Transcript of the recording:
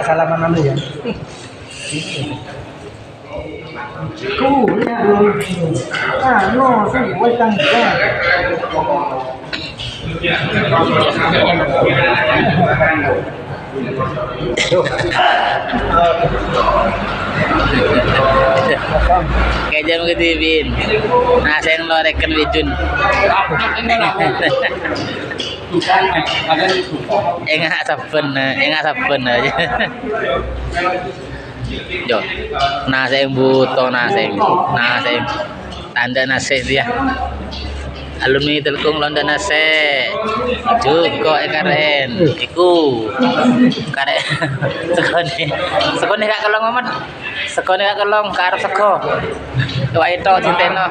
Salaman naman yan. No, sí, vueltan ya. Kaya dyan mga divin. Nasa yung lorekan vidyon. Yang asapun aja. Jo, nasa yung buto, nasa yung tanda nasi dia. Alumni Telkom Londa nase. Juko karen. Iku. Karen. Sekone gak kelong amat. Sekone gak kelong ke arep seko. Wa itu cinteno.